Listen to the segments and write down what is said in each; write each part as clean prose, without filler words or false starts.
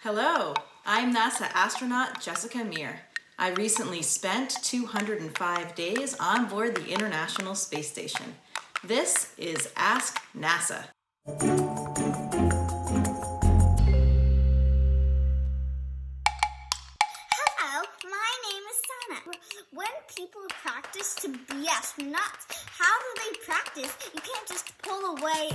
Hello, I'm NASA Astronaut Jessica Meir. I recently spent 205 days on board the International Space Station. This is Ask NASA. Hello, my name is Sana. When people practice to be astronauts, how do they practice? You can't just pull away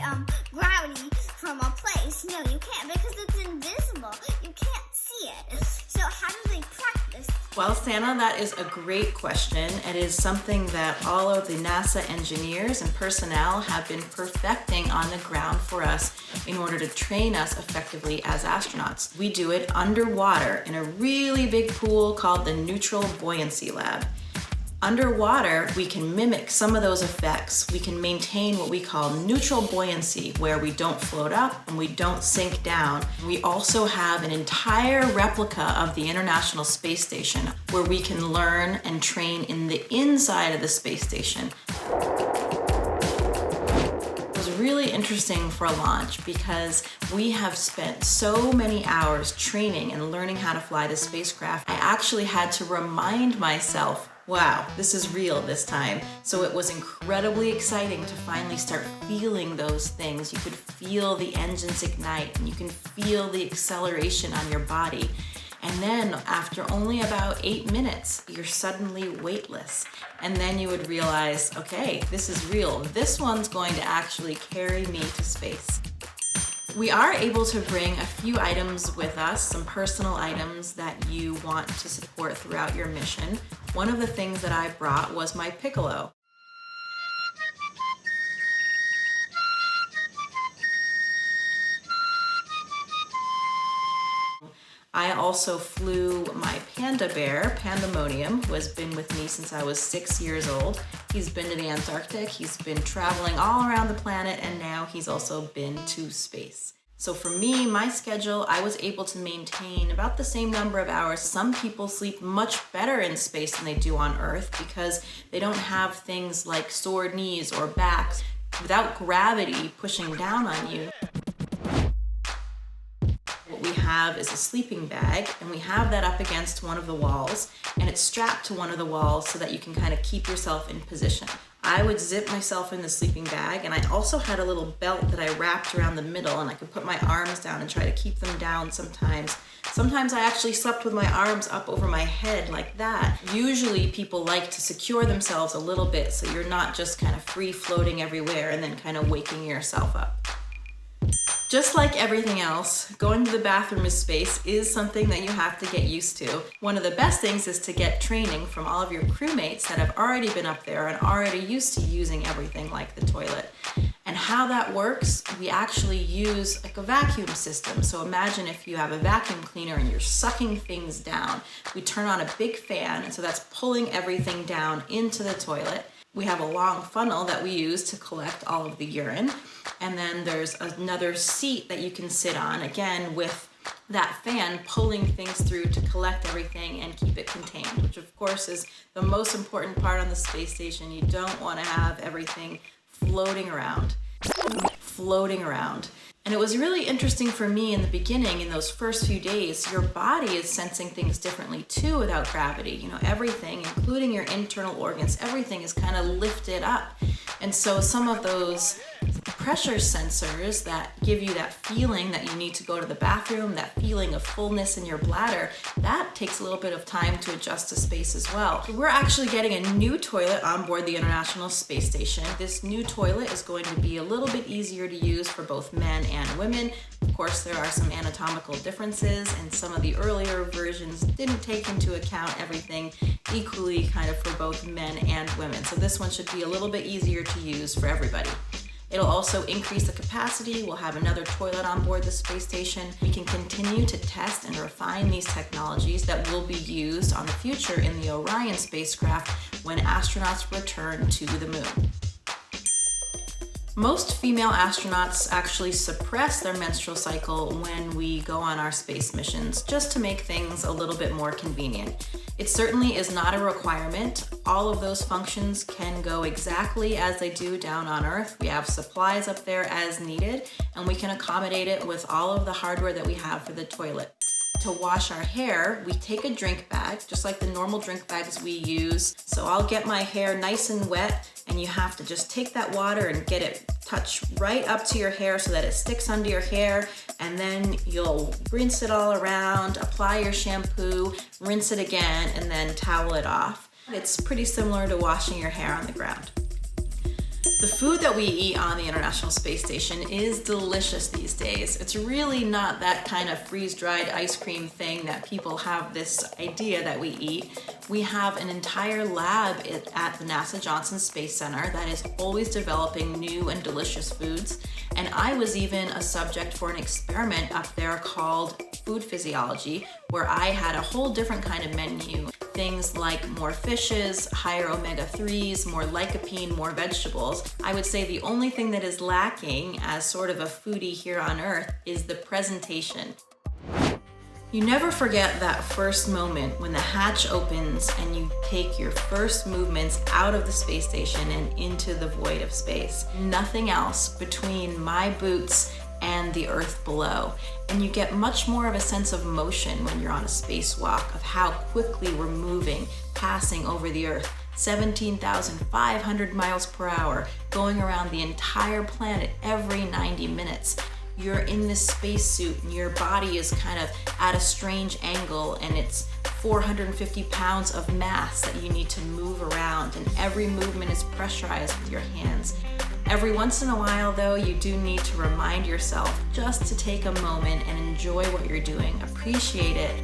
gravity from a place. No, you can't because it's invisible. You can't see it. So how do they practice? Well, Santa, that is a great question. It is something that all of the NASA engineers and personnel have been perfecting on the ground for us in order to train us effectively as astronauts. We do it underwater in a really big pool called the Neutral Buoyancy Lab. Underwater, we can mimic some of those effects. We can maintain what we call neutral buoyancy, where we don't float up and we don't sink down. We also have an entire replica of the International Space Station where we can learn and train in the inside of the space station. It was really interesting for a launch because we have spent so many hours training and learning how to fly the spacecraft. I actually had to remind myself, wow, this is real this time. So it was incredibly exciting to finally start feeling those things. You could feel the engines ignite and you can feel the acceleration on your body. And then after only about 8 minutes, you're suddenly weightless. And then you would realize, okay, this is real. This one's going to actually carry me to space. We are able to bring a few items with us, some personal items that you want to support throughout your mission. One of the things that I brought was my piccolo. I also flew my panda bear, Pandemonium, who has been with me since I was 6 years old. He's been to the Antarctic, he's been traveling all around the planet, and now he's also been to space. So for me, my schedule, I was able to maintain about the same number of hours. Some people sleep much better in space than they do on Earth because they don't have things like sore knees or backs. Without gravity pushing down on you, what we have is a sleeping bag, and we have that up against one of the walls, and it's strapped to one of the walls so that you can kind of keep yourself in position. I would zip myself in the sleeping bag, and I also had a little belt that I wrapped around the middle, and I could put my arms down and try to keep them down sometimes. Sometimes I actually slept with my arms up over my head like that. Usually people like to secure themselves a little bit so you're not just kind of free floating everywhere and then kind of waking yourself up. Just like everything else, going to the bathroom in space is something that you have to get used to. One of the best things is to get training from all of your crewmates that have already been up there and already used to using everything like the toilet. And how that works, we actually use like a vacuum system. So imagine if you have a vacuum cleaner and you're sucking things down. We turn on a big fan, and so that's pulling everything down into the toilet. We have a long funnel that we use to collect all of the urine. And then there's another seat that you can sit on, again, with that fan pulling things through to collect everything and keep it contained, which of course is the most important part on the space station. You don't want to have everything floating around. And it was really interesting for me in the beginning, in those first few days, your body is sensing things differently too without gravity. You know, everything, including your internal organs, everything is kind of lifted up. And so some of those pressure sensors that give you that feeling that you need to go to the bathroom, that feeling of fullness in your bladder, that takes a little bit of time to adjust to space as well. We're actually getting a new toilet on board the International Space Station. This new toilet is going to be a little bit easier to use for both men and women. Of course, there are some anatomical differences, and some of the earlier versions didn't take into account everything equally kind of for both men and women. So this one should be a little bit easier to use for everybody. It'll also increase the capacity. We'll have another toilet on board the space station. We can continue to test and refine these technologies that will be used on the future in the Orion spacecraft when astronauts return to the moon. Most female astronauts actually suppress their menstrual cycle when we go on our space missions, just to make things a little bit more convenient. It certainly is not a requirement. All of those functions can go exactly as they do down on Earth. We have supplies up there as needed, and we can accommodate it with all of the hardware that we have for the toilet. to wash our hair, we take a drink bag, just like the normal drink bags we use. So I'll get my hair nice and wet, and you have to just take that water and get it touch right up to your hair so that it sticks under your hair, and then you'll rinse it all around, apply your shampoo, rinse it again, and then towel it off. It's pretty similar to washing your hair on the ground. The food that we eat on the International Space Station is delicious these days. It's really not that kind of freeze-dried ice cream thing that people have this idea that we eat. We have an entire lab at the NASA Johnson Space Center that is always developing new and delicious foods. And I was even a subject for an experiment up there called Food Physiology, where I had a whole different kind of menu. Things like more fishes, higher omega-3s, more lycopene, more vegetables. I would say the only thing that is lacking as sort of a foodie here on Earth is the presentation. You never forget that first moment when the hatch opens and you take your first movements out of the space station and into the void of space. Nothing else between my boots and the Earth below. And you get much more of a sense of motion when you're on a spacewalk, of how quickly we're moving, passing over the Earth. 17,500 miles per hour, going around the entire planet every 90 minutes. You're in this spacesuit and your body is kind of at a strange angle, and it's 450 pounds of mass that you need to move around, and every movement is pressurized with your hands. Every once in a while, though, you do need to remind yourself just to take a moment and enjoy what you're doing. Appreciate it.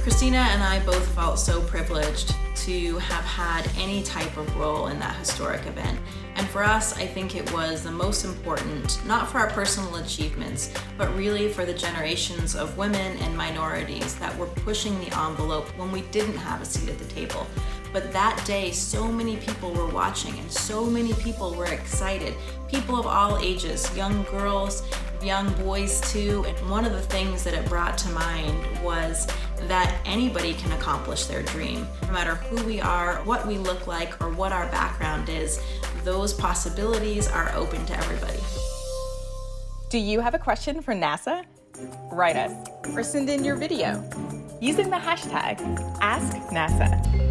Christina and I both felt so privileged to have had any type of role in that historic event. And for us, I think it was the most important, not for our personal achievements, but really for the generations of women and minorities that were pushing the envelope when we didn't have a seat at the table. But that day, so many people were watching and so many people were excited. People of all ages, young girls, young boys too. And one of the things that it brought to mind was that anybody can accomplish their dream. No matter who we are, what we look like, or what our background is, those possibilities are open to everybody. Do you have a question for NASA? Write us or send in your video using the hashtag AskNASA.